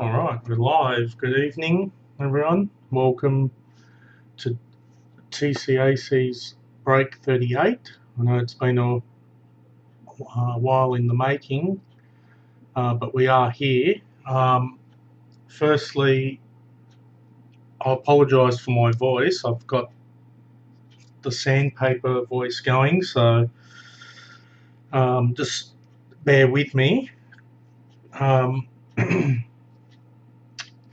Alright, we're live. Good evening, everyone. Welcome to TCAC's Break 38. I know it's been a while in the making, but we are here. Firstly, I apologise for my voice. I've got the sandpaper voice going, so just bear with me.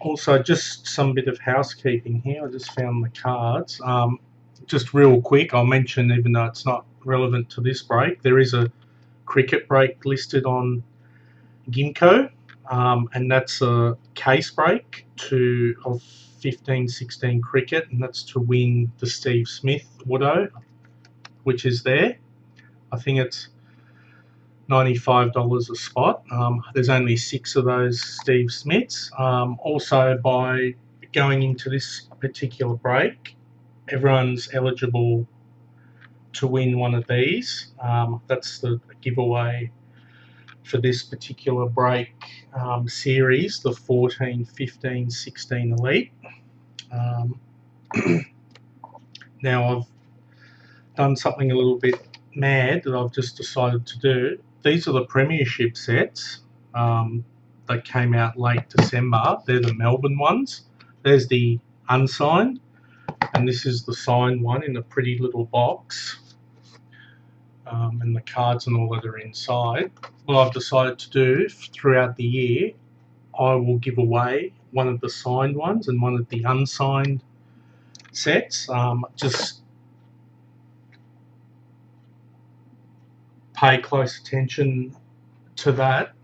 Also, just some bit of housekeeping here. I just found the cards. Just real quick, I'll mention, even though it's not relevant to this break, there is a cricket break listed on Gimco, and that's a case break of 15-16 cricket, and that's to win the Steve Smith Woodо, which is there. I think it's $95 a spot. There's only 6 of those Steve Smiths. Also, by going into this particular break, everyone's eligible to win one of these. That's the giveaway for this particular break series, the 14, 15, 16 Elite. Now, I've done something a little bit mad that I've just decided to do. These are the premiership sets that came out late December. They're the Melbourne ones. There's the unsigned, and this is the signed one in a pretty little box, and the cards and all that are inside. What I've decided to do throughout the year, I will give away one of the signed ones and one of the unsigned sets. Just pay close attention to that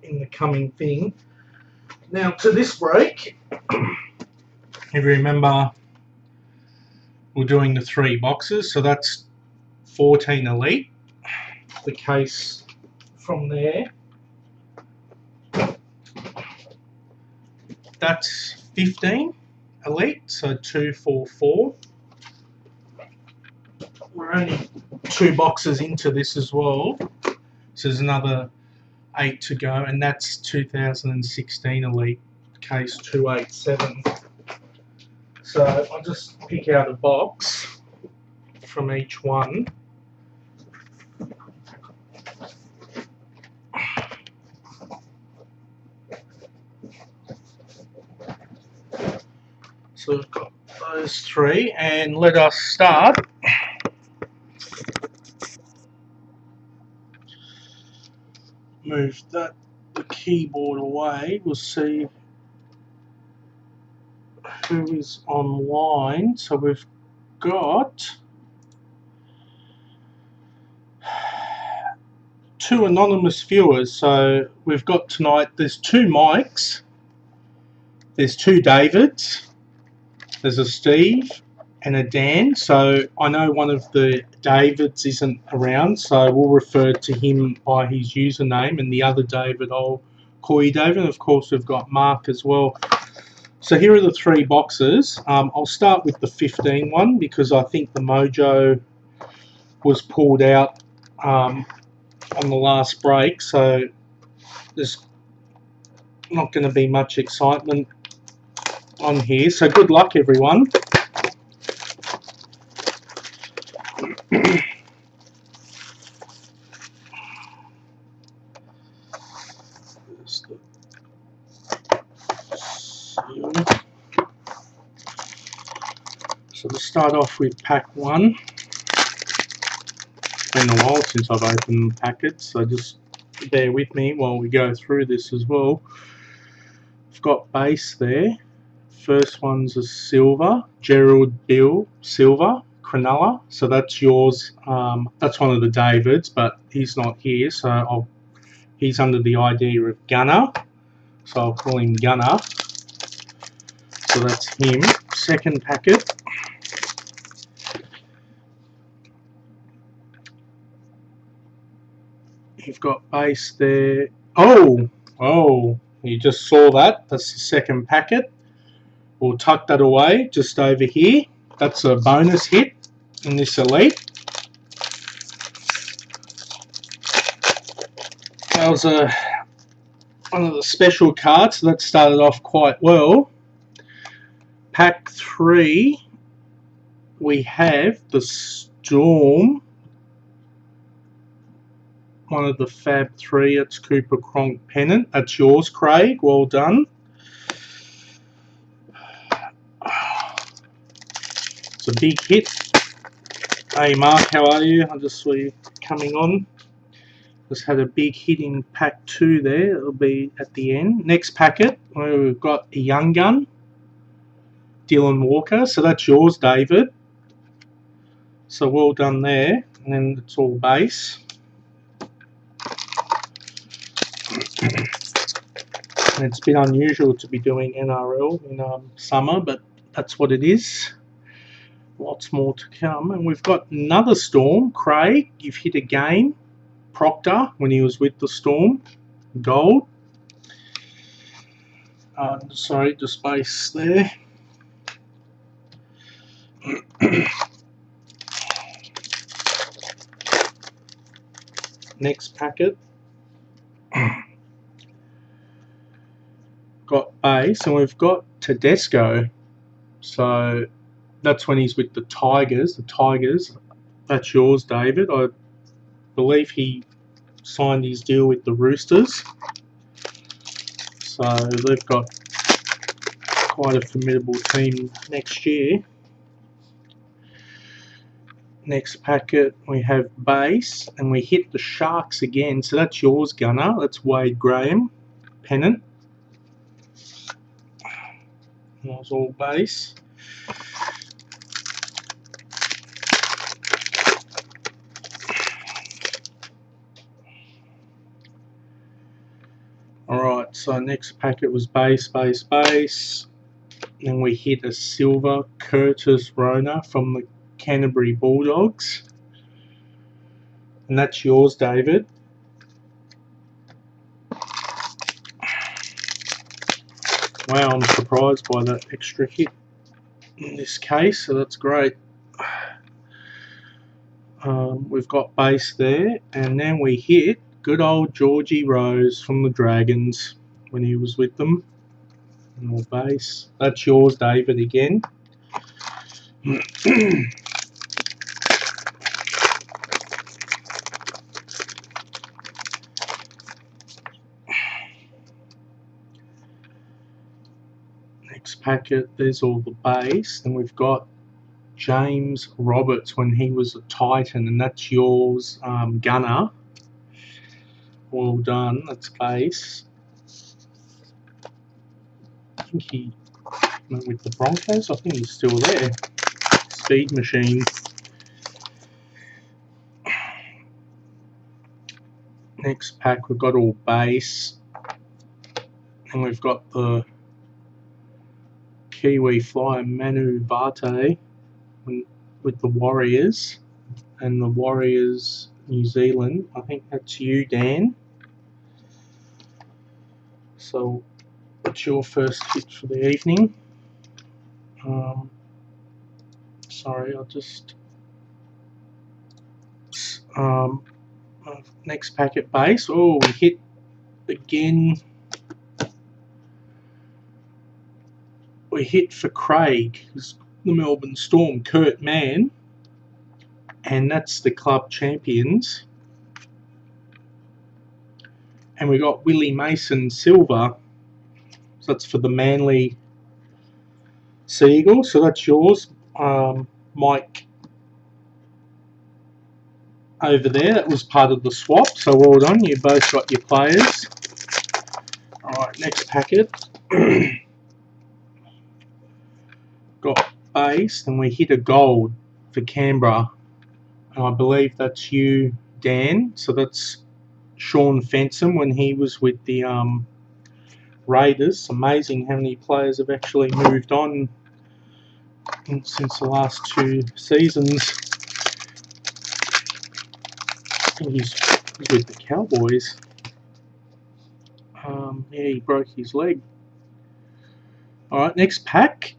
in the coming thing. Now, to this break, if you remember, we're doing the 3 boxes, so that's 14 Elite. The case from there, that's 15 Elite, so 2, 4, 4. We're only 2 boxes into this as well, so there's another 8 to go, and that's 2016 Elite, case 287. So I'll just pick out a box from each one. So we've got those 3, and let us start. Move the keyboard away. We'll see who is online. So we've got 2 anonymous viewers. So we've got tonight, there's 2 Mikes, there's 2 Davids, there's a Steve and a Dan. So I know one of the Davids isn't around, so we'll refer to him by his username, and the other David, I'll call you David. And of course, we've got Mark as well. So here are the 3 boxes. I'll start with the 15 one because I think the mojo was pulled out on the last break, so there's not going to be much excitement on here. So good luck, everyone. So to start off with pack 1. It's been a while since I've opened packets, so just bear with me while we go through this as well. I've got base there. First one's a silver, Gerald Bill Silver, Cronulla. So that's yours. That's one of the Davids, but he's not here, so he's under the idea of Gunner. So I'll call him Gunner. So that's him. Second packet. You've got base there. Oh, you just saw that. That's the second packet. We'll tuck that away just over here. That's a bonus hit in this Elite. That was a one of the special cards. So that started off quite well. Pack 3, we have the Storm. One of the Fab 3, it's Cooper Cronk Pennant. That's yours, Craig. Well done. It's a big hit. Hey Mark, how are you? I just saw you coming on. Just had a big hit in pack 2 there. It'll be at the end. Next packet, we've got a Young Gun, Dylan Walker. So that's yours, David. So well done there. And then it's all base. And it's been unusual to be doing NRL in summer, but that's what it is. Lots more to come. And we've got another Storm. Craig, you've hit again. Proctor, when he was with the Storm. Gold. Sorry, just base there. Next packet. Got base, and we've got Tedesco. So that's when he's with the Tigers. The Tigers, that's yours, David. I believe he signed his deal with the Roosters. So they've got quite a formidable team next year. Next packet, we have base, and we hit the Sharks again. So that's yours, Gunner. That's Wade Graham. Pennant. That was all base. Alright, so next packet was base. Then we hit a silver Curtis Rona from the Canterbury Bulldogs. And that's yours, David. Wow, I'm surprised by that extra hit in this case, so that's great. We've got base there, and then we hit good old Georgie Rose from the Dragons when he was with them. And all base. That's yours, David, again. Next packet, there's all the base, and we've got James Roberts when he was a Titan, and that's yours, Gunner. Well done, that's base. I think he went with the Broncos. I think he's still there. Speed Machine. Next pack, we've got all base, and we've got the Kiwi Flyer Manu Vate with the Warriors, and the Warriors New Zealand. I think that's you, Dan. So it's your first hit for the evening. Sorry, I'll just next packet base. Oh, we hit again. We hit for Craig, the Melbourne Storm, Kurt Mann, and that's the club champions. And we got Willie Mason Silver, so that's for the Manly Seagull. So that's yours, Mike, over there. That was part of the swap, so well done. You both got your players. Alright, next packet. Got base, and we hit a gold for Canberra, and I believe that's you, Dan. So that's Sean Fensom when he was with the Raiders. It's amazing how many players have actually moved on since the last 2 seasons. I think he's with the Cowboys. Yeah, he broke his leg. Alright, next pack.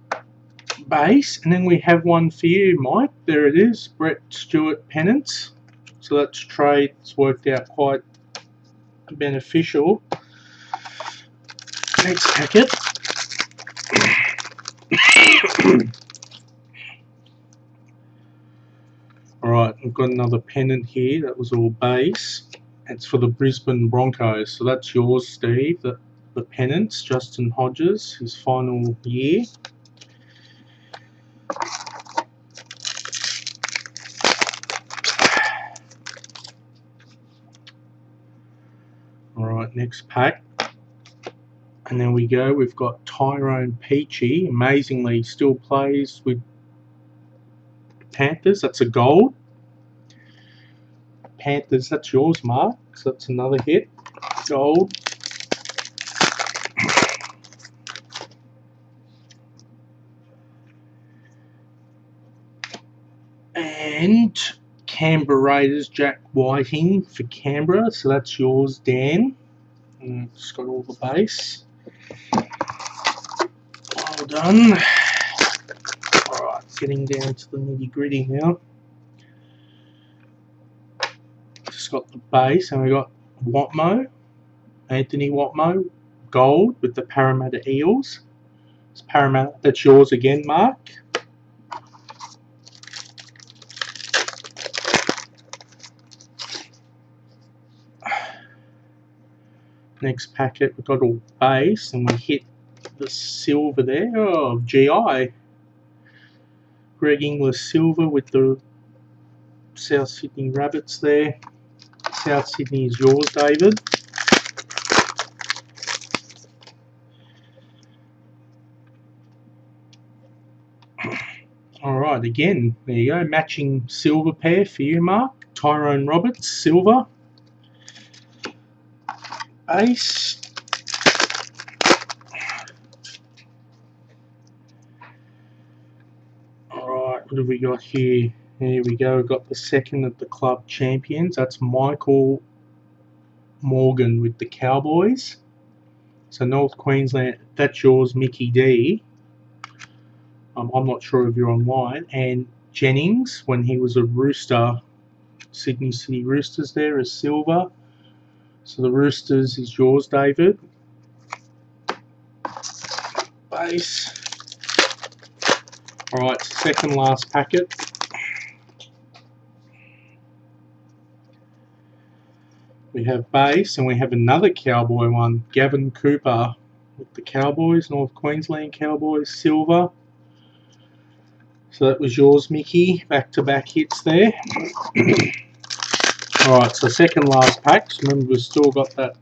Base, and then we have one for you, Mike. There it is, Brett Stewart Pennants. So that's trade. It's worked out quite beneficial. Next packet. Alright, we've got another pennant here. That was all base. It's for the Brisbane Broncos. So that's yours, Steve. The pennants, Justin Hodges, his final year. Alright, next pack. And then we go, we've got Tyrone Peachey. Amazingly, still plays with Panthers. That's a gold. Panthers, that's yours, Mark. So that's another hit. Gold. And Canberra Raiders, Jack Whiting for Canberra. So that's yours, Dan. And it's got all the base. Well done. Alright, getting down to the nitty gritty now. Just got the base, and we got Watmo, Anthony Watmo, gold with the Parramatta Eels. It's Parramatta, that's yours again, Mark. Next packet, we've got all base, and we hit the silver there. Oh, GI. Greg Inglis silver with the South Sydney Rabbits there. South Sydney is yours, David. Alright, again, there you go. Matching silver pair for you, Mark. Tyrone Roberts, silver. Ace. Alright, what have we got here? Here we go, we've got the second of the club champions. That's Michael Morgan with the Cowboys. So North Queensland, that's yours, Mickey D. I'm not sure if you're online. And Jennings, when he was a Rooster, Sydney City Roosters there, is silver. So the Roosters is yours, David. Base. Alright, second last packet. We have base, and we have another Cowboy one. Gavin Cooper with the Cowboys, North Queensland Cowboys, silver. So that was yours, Mickey. Back-to-back hits there. Alright, so second last pack. So remember, we've still got that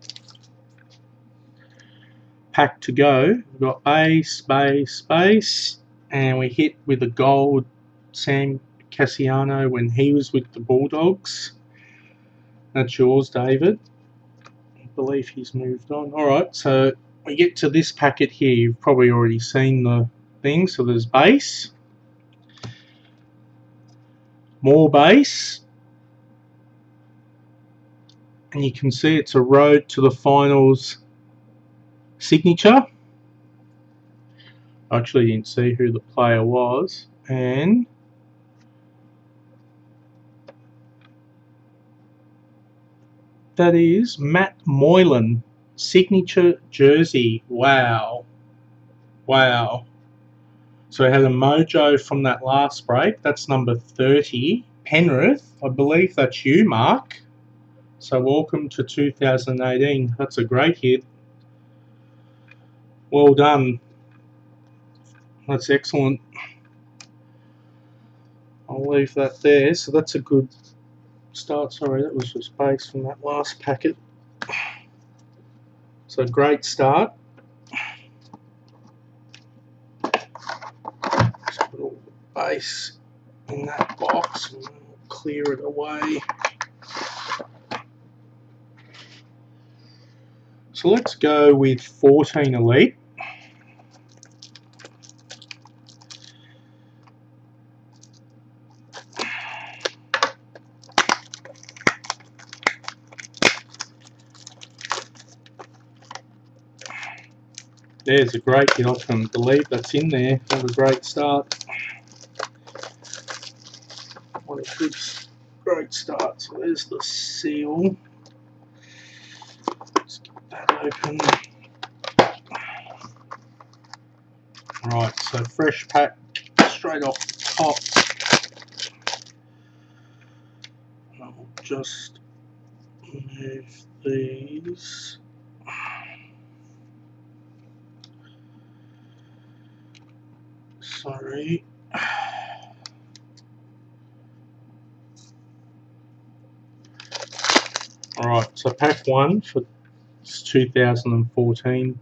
pack to go. We've got base, base, base. And we hit with a gold Sam Cassiano when he was with the Bulldogs. That's yours, David. I believe he's moved on. Alright, so we get to this packet here. You've probably already seen the thing. So there's base. More base. And you can see it's a road to the finals signature. I actually didn't see who the player was. And that is Matt Moylan. Signature jersey. Wow. Wow. So we had a mojo from that last break. That's number 30. Penrith. I believe that's you, Mark. So welcome to 2018. That's a great hit. Well done. That's excellent. I'll leave that there. So that's a good start. Sorry, that was just base from that last packet. So great start. Just put all the base in that box and we'll clear it away. So let's go with 14 Elite. There's a great hit. I can't believe that's in there. What a great start. What a good, great start. So there's the seal. Let's get that open. Right, so fresh pack straight off the top. I'll just move these. Sorry. Alright, so pack 1 for 2014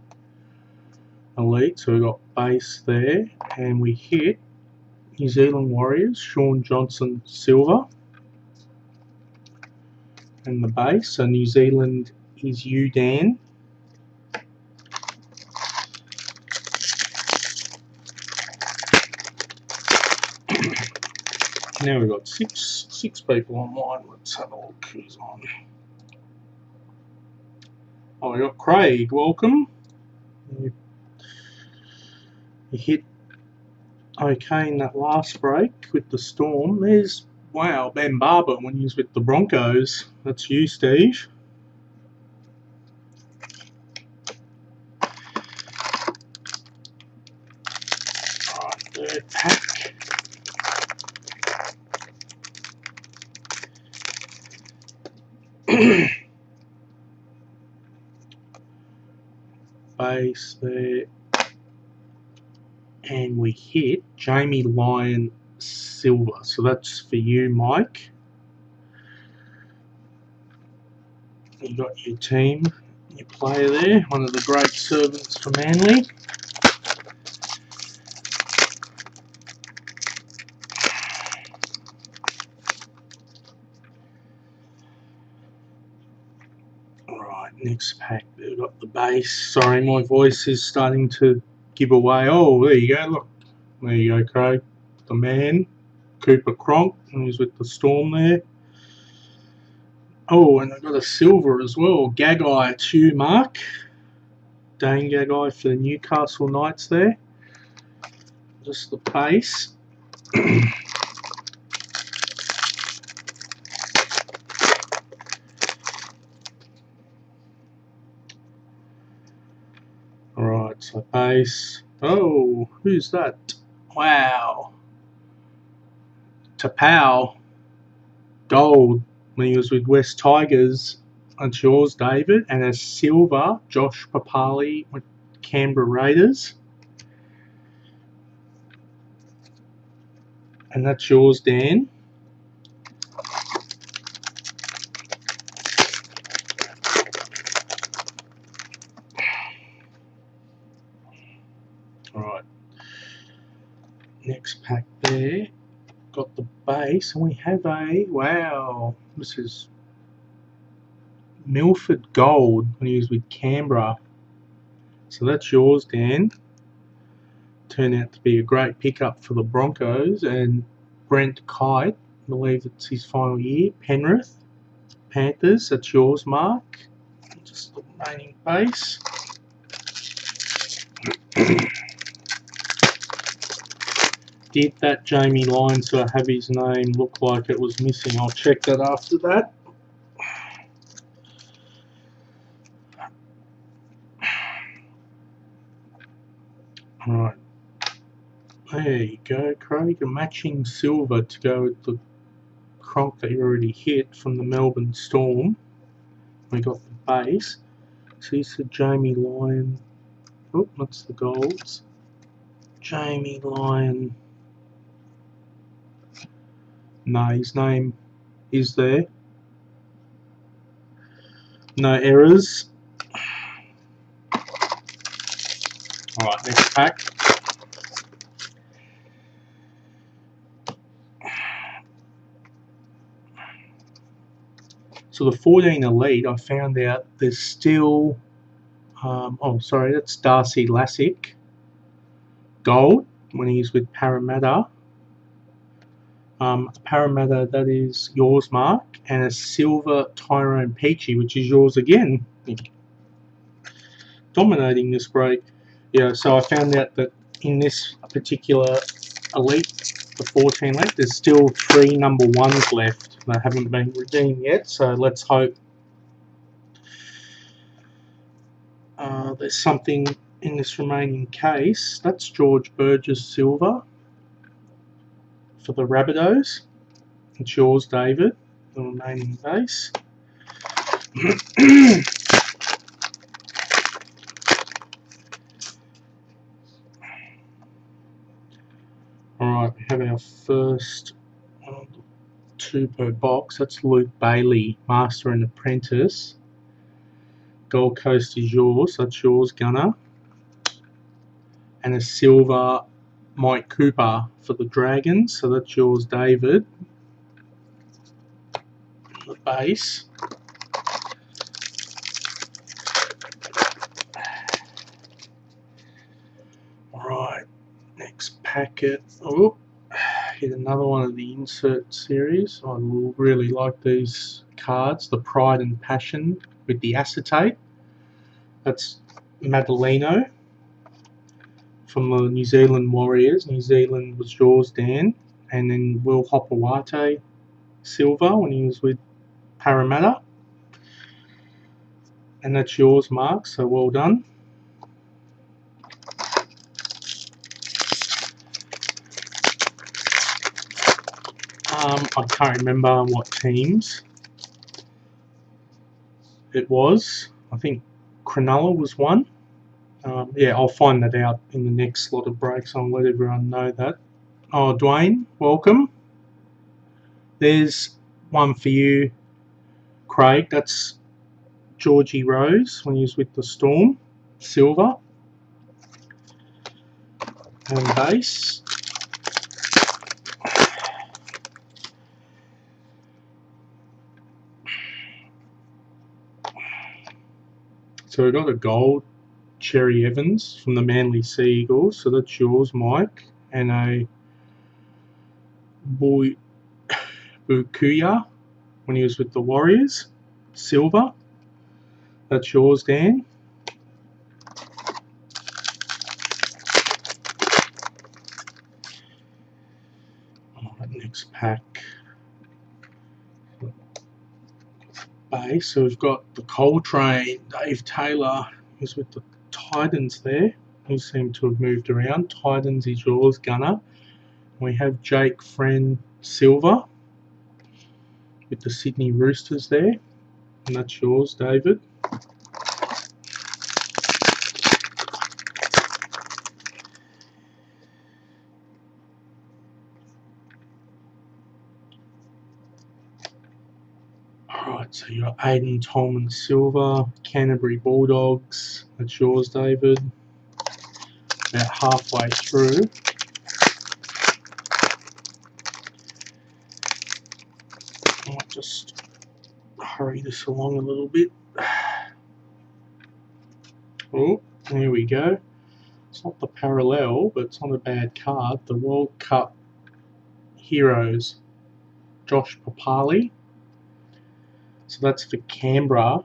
Elite. So we've got base there, and we hit New Zealand Warriors, Shaun Johnson Silver, and the base. So New Zealand is you, Dan. Now we've got six people online. Let's have a look who's on. Oh, we got Craig. Welcome. You hit okay in that last break with the Storm. There's, wow, Ben Barber when he was with the Broncos. That's you, Steve. Right, third pack. Base there. And we hit Jamie Lyon Silver. So that's for you, Mike. You got your team, your player there, one of the great servants for Manly. Alright, next pack, we've got the base. Sorry, my voice is starting to give away. Oh, there you go, look. There you go, Craig. The man, Cooper Cronk, and he's with the Storm there. Oh, and I've got a silver as well. Gagai to you, Mark. Dane Gagai for the Newcastle Knights there. Just the base. Alright, so base. Oh, who's that? Wow. Tapau. Gold when he was with West Tigers. That's yours, David. And a silver, Josh Papali with Canberra Raiders. And that's yours, Dan. Alright. Next pack there. Got the base. And we have a, wow, this is Milford Gold when he was with Canberra. So that's yours, Dan. Turned out to be a great pickup for the Broncos. And Brent Kite, I believe it's his final year. Penrith Panthers, that's yours, Mark. Just the remaining base. Did that Jamie Lyon so have his name look like it was missing? I'll check that after that. Alright. There you go, Craig. A matching silver to go with the Cronk that you already hit from the Melbourne Storm. We got the base. So you said Jamie Lyon. Oh, that's the golds. Jamie Lyon. No, his name is there. No errors. Alright, next pack. So the 14 Elite, I found out there's still, oh sorry, that's Darcy Lassick. Gold, when he's with Parramatta. Parramatta, that is yours, Mark. And a silver Tyrone Peachy, which is yours again. Dominating this break. Yeah, so I found out that in this particular Elite, the 14 Elite, there's still 3 number 1s left. They haven't been redeemed yet, so let's hope there's something in this remaining case, that's George Burgess silver for the Rabbitohs. It's yours, David, the remaining base. Alright, we have our first 2 per box. That's Luke Bailey, Master and Apprentice. Gold Coast is yours, that's yours, Gunner. And a silver Mike Cooper for the Dragons, so that's yours, David. The base. Alright, next packet. Oh, hit another one of the insert series. I really like these cards, the Pride and Passion with the acetate. That's Madaleno from the New Zealand Warriors. New Zealand was yours, Dan. And then Will Hopewate silver when he was with Parramatta. And that's yours, Mark, so well done. I can't remember what teams it was. I think Cronulla was one. Yeah, I'll find that out in the next lot of breaks. I'll let everyone know that. Oh, Dwayne, welcome. There's one for you, Craig. That's Georgie Rose when he was with the Storm, silver. And base. So we've got a gold, Cherry Evans from the Manly Sea Eagles, so that's yours, Mike. And a Bukuya when he was with the Warriors, silver. That's yours, Dan. Alright, next pack. Base. So we've got the Coltrane, Dave Taylor, who's with the Titans there. He seemed to have moved around. Titans is yours, Gunner. We have Jake Friend silver with the Sydney Roosters there. And that's yours, David. Alright, so you've got Aiden Tolman silver, Canterbury Bulldogs. That's yours, David. About halfway through. I might just hurry this along a little bit. Oh, there we go. It's not the parallel, but it's not a bad card. The World Cup Heroes, Josh Papali. So that's for Canberra.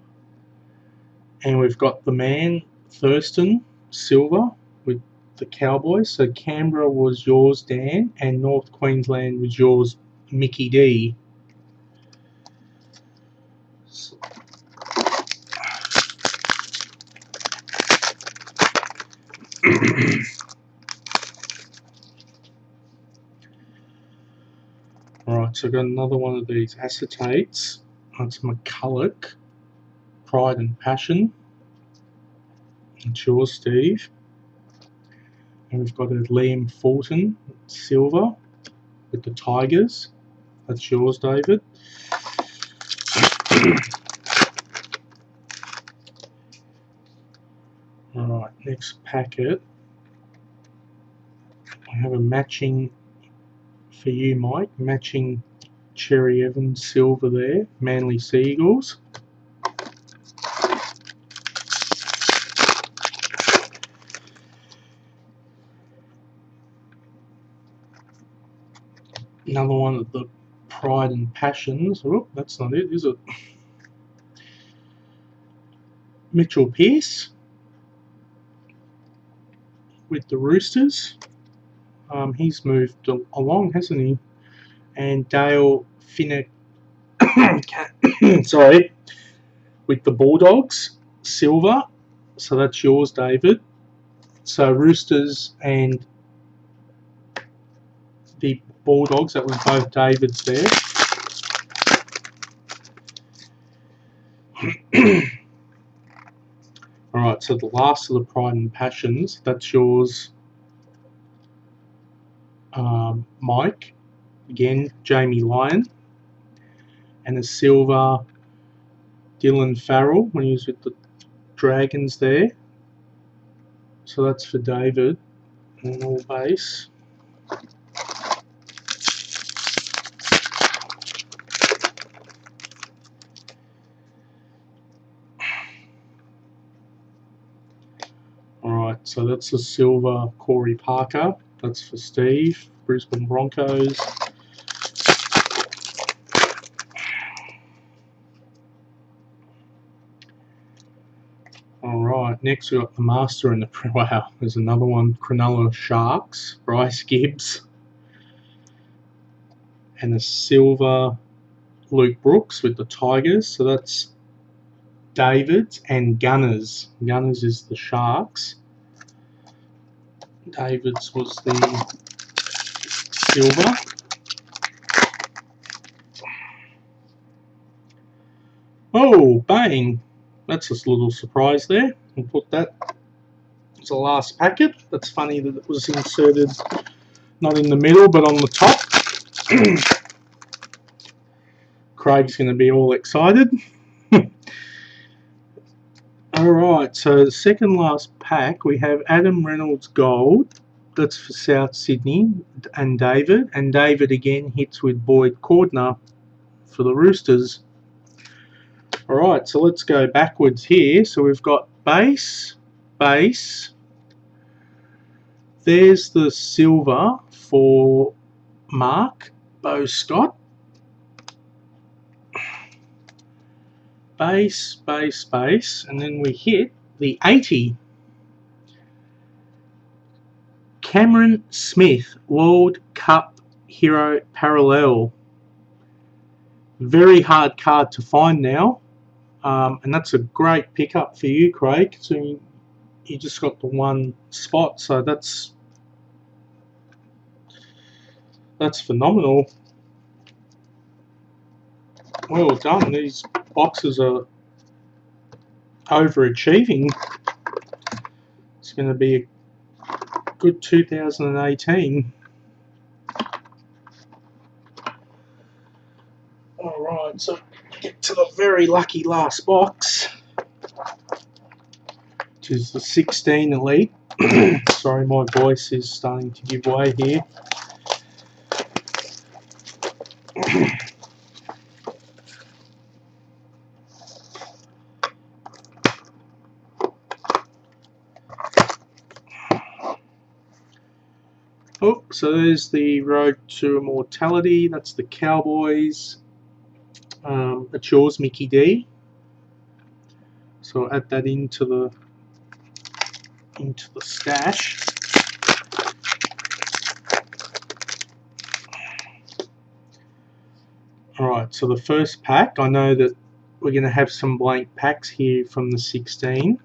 And we've got the man, Thurston, silver, with the Cowboys. So Canberra was yours, Dan, and North Queensland was yours, Mickey D. Alright, so I've got another one of these acetates. That's McCulloch, Pride and Passion. It's yours, Steve. And we've got a Liam Fulton, silver, with the Tigers. That's yours, David. Alright, next packet. I have a matching for you, Mike. Matching Cherry Evans silver there. Manly Sea Eagles. Another one of the Pride and Passions. Oh, that's not it, is it? Mitchell Pearce with the Roosters. He's moved along, hasn't he? And Dale Finnick, sorry, with the Bulldogs, silver. So that's yours, David. So Roosters and the Bulldogs, that was both Davids there. Alright, so the last of the Pride and Passions, that's yours, Mike. Again, Jamie Lyon. And a silver, Dylan Farrell, when he was with the Dragons there. So that's for David, and all base. Alright, so that's the silver Corey Parker. That's for Steve, Brisbane Broncos. Alright, next we got the Master and the wow, there's another one, Cronulla Sharks, Bryce Gibbs. And a silver Luke Brooks with the Tigers. So that's Davids and Gunners. Gunners is the Sharks. Davids was the silver. Oh, bang! That's just a little surprise there. We'll put that as the last packet. That's funny that it was inserted not in the middle but on the top. Craig's going to be all excited. Alright, so the second last pack, we have Adam Reynolds Gold. That's for South Sydney and David. And David again hits with Boyd Cordner for the Roosters. Alright, so let's go backwards here. So we've got base, base. There's the silver for Mark Bo Scott. Base, base, base. And then we hit the 80. Cameron Smith, World Cup Hero Parallel. Very hard card to find now. And that's a great pickup for you, Craig. So you just got the one spot, so that's phenomenal. Well done. These boxes are overachieving. It's going to be a good 2018. Alright, so get to the very lucky last box, which is the 16 Elite. Sorry, my voice is starting to give way here. Oh, so there's the Road to Immortality. That's the Cowboys. It's yours, Mickey D. So I'll add that into the stash. Alright, so the first pack, I know that we're going to have some blank packs here from the 16.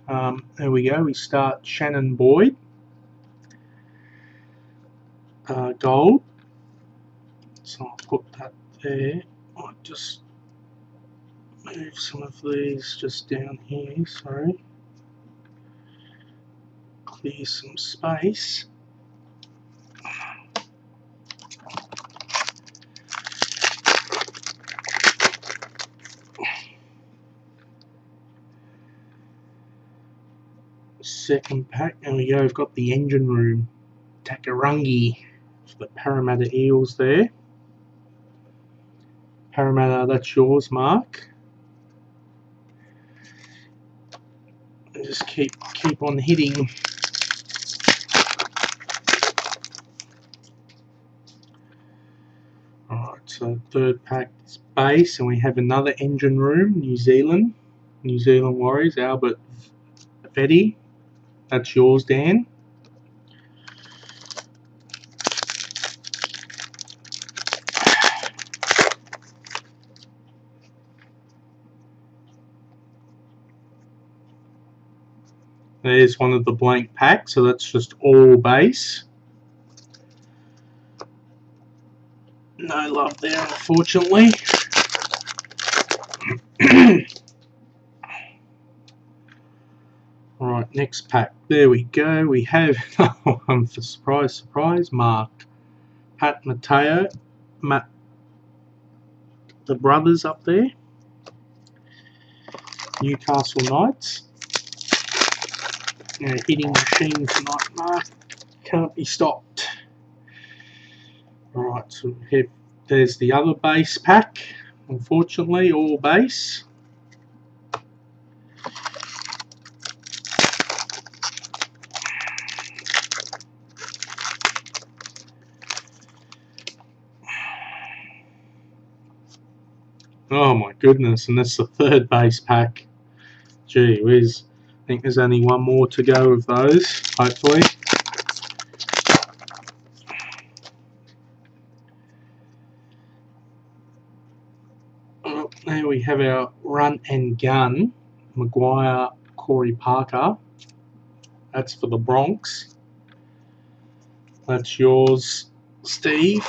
There we go, we start Shannon Boyd. Gold. So I'll put that there. I'll just move some of these just down here, sorry. Clear some space. Second pack, there we go, we've got the Engine Room. Takarangi for the Parramatta Eels there. Parramatta, that's yours, Mark. And just keep on hitting. Alright, so third pack is base, and we have another Engine Room, New Zealand Warriors, Albert Vetti. That's yours, Dan. There's one of the blank packs, so that's just all base. No love there, unfortunately. Alright, next pack. There we go. We have, for surprise, marked Pat Mateo, Matt, the brothers up there. Newcastle Knights. Hitting machine tonight, Mark. Can't be stopped. Alright, so there's the other base pack. Unfortunately, all base. Oh my goodness, and that's the third base pack. Gee whiz. I think there's only one more to go of those, hopefully. Oh, there we have our run and gun. Maguire, Corey Parker. That's for the Bronx. That's yours, Steve.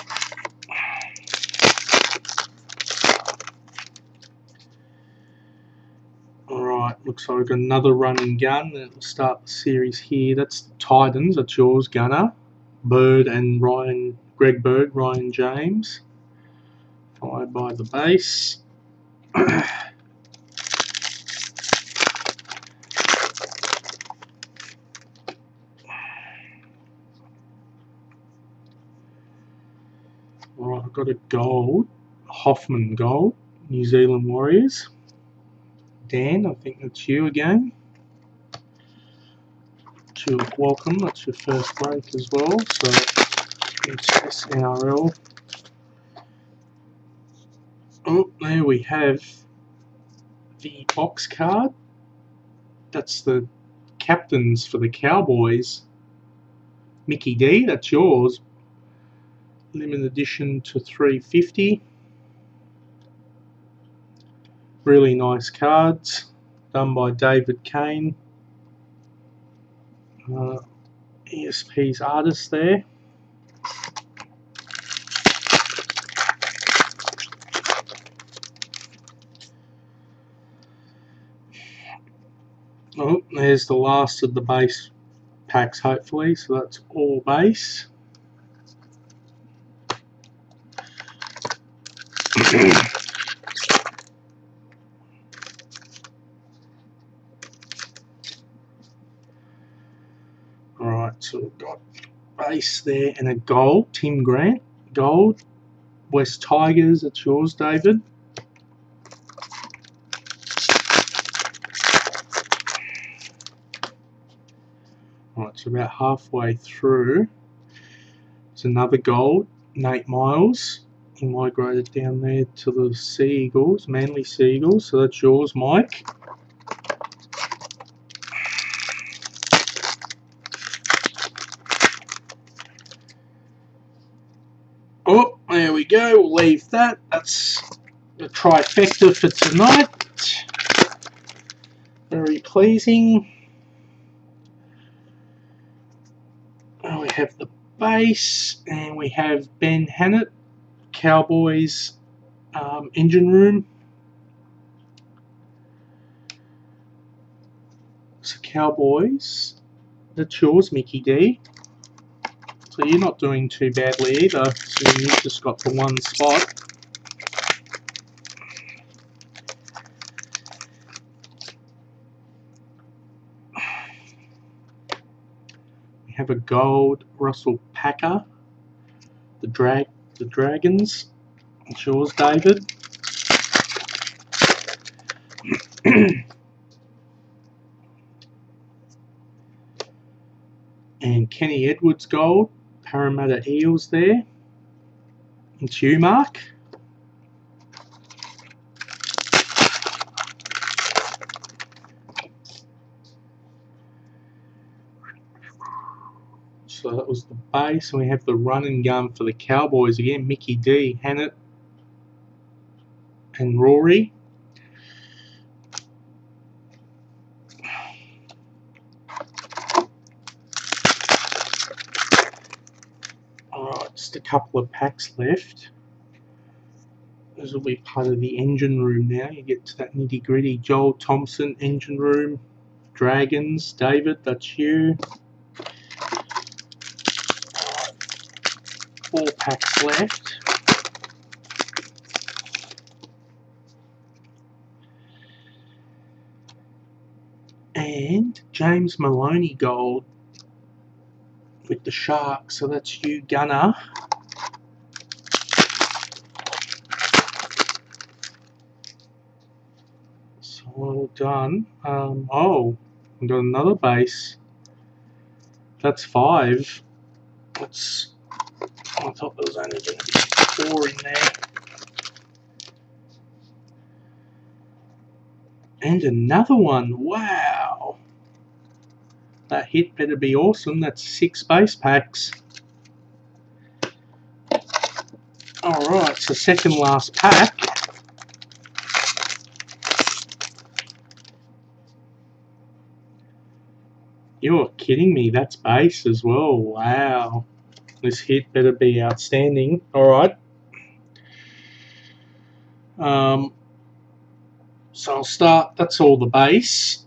Alright, looks like we've got another run and gun. We'll start the series here. That's the Titans. That's yours, Gunner. Bird and Ryan, Greg Bird, Ryan James. Followed by the base. Alright, I've got a gold. Hoffman gold. New Zealand Warriors. Dan, I think that's you again. Welcome, that's your first break as well. So it's this NRL. Oh, there we have the box card. That's the captains for the Cowboys. Mickey D, that's yours. Limited edition to 350. Really nice cards. Done by David Kane. ESP's artist there. Oh, there's the last of the base packs, hopefully. So that's all base. Alright, so we've got base there and a gold. Tim Grant, gold. West Tigers, that's yours, David. Alright, so about halfway through. There's another gold. Nate Miles. He migrated down there to the Sea Eagles, Manly Sea Eagles, so that's yours, Mike. Oh, there we go. We'll leave that. That's the trifecta for tonight. Very pleasing. We have the base, and we have Ben Hannett, Cowboys engine room. So Cowboys, that's yours, Mickey D. So you're not doing too badly either, so you've just got the one spot. We have a gold Russell Packer, the Dragons. It's yours, David. And Kenny Edwards gold, Parramatta Eels there. It's you, Mark. So that was the base, and we have the run and gun for the Cowboys again. Mickey D, Hannett, and Rory. couple of packs left. This will be part of the engine room now. You get to that nitty gritty. Joel Thompson, engine room. Dragons, David, that's you. 4 packs left. And James Maloney gold with the Sharks. So that's you, Gunner. So well done. We've got another base. That's 5. I thought there was only going to be 4 in there. And another one. Wow. That hit better be awesome. That's 6 base packs. Alright, so second last pack. You're kidding me. That's base as well. Wow. This hit better be outstanding. Alright. So I'll start. That's all the base.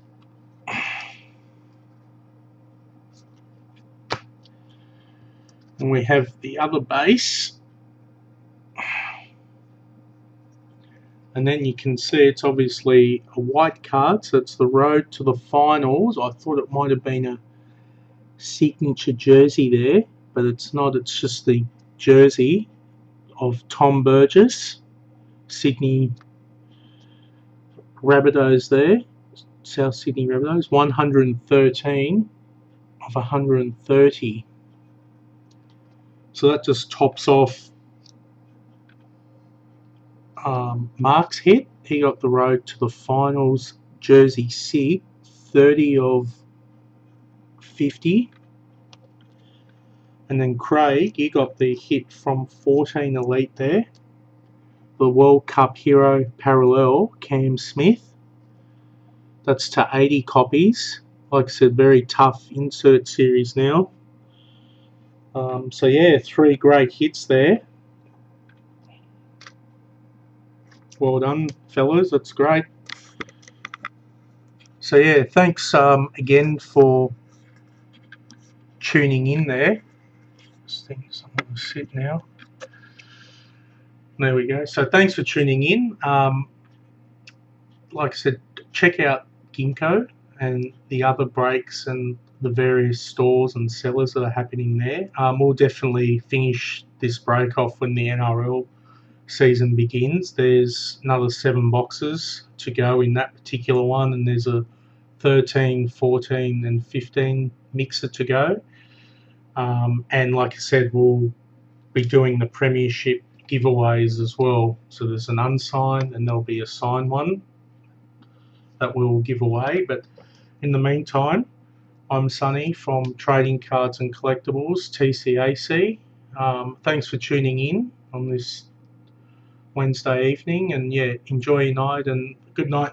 And we have the other base. And then you can see it's obviously a white card, so it's the road to the finals. I thought it might have been a signature jersey there, but it's not. It's just the jersey of Tom Burgess, Sydney Rabbitohs there, South Sydney Rabbitohs, 113 of 130. So that just tops off Mark's hit. He got the road to the finals jersey sig, 30 of 50. And then Craig, you got the hit from 14 Elite there. The World Cup hero parallel, Cam Smith. That's to 80 copies. Like I said, very tough insert series now. So yeah, 3 great hits there. Well done, fellas. That's great. So yeah, thanks again for tuning in there. Just think someone will sit now. There we go. So thanks for tuning in. Like I said, check out Ginkgo and the other breaks and the various stores and sellers that are happening there. We'll definitely finish this break off when the NRL season begins. There's another 7 boxes to go in that particular one, and there's a 13, 14 and 15 mixer to go. And like I said, we'll be doing the premiership giveaways as well. So there's an unsigned and there'll be a signed one that we'll give away. But in the meantime, I'm Sonny from Trading Cards and Collectibles, TCAC. Thanks for tuning in on this Wednesday evening, and yeah, enjoy your night and good night.